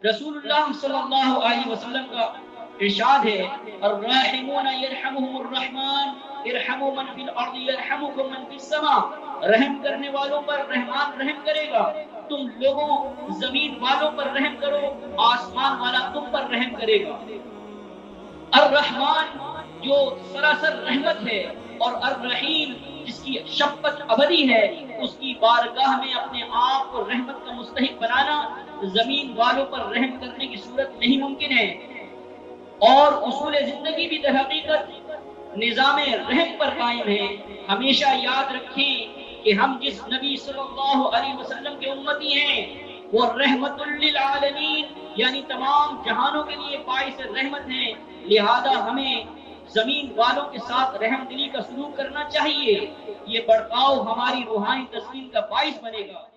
رسول اللہ صلی اللہ علیہ وسلم کا ارشاد ہے الراحمون یرحمہم الرحمن ارحموا من فی الارض یرحمکم من فی السماء، رحم کرنے والوں پر رحمان رحم کرے گا، تم لوگوں زمین والوں پر رحم کرو، آسمان والا تم پر رحم کرے گا۔ الرحمن جو سراسر رحمت ہے، اور الرحیم جس کی شفقت ابدی ہے، اس کی بارگاہ میں اپنے آپ کو رحمت کا مستحق بنانا زمین والوں پر رحم کرنے کی صورت نہیں ممکن ہے۔ اور اصول زندگی بھی در حقیقت نظام رحم پر قائم ہے۔ ہمیشہ یاد رکھیں کہ ہم جس نبی صلی اللہ علیہ وسلم کے امتی ہیں وہ رحمت للعالمین یعنی تمام جہانوں کے لیے باعث رحمت ہیں، لہذا ہمیں زمین والوں کے ساتھ رحم دلی کا سلوک کرنا چاہیے۔ یہ بڑکاؤ ہماری روحانی تسکین کا باعث بنے گا۔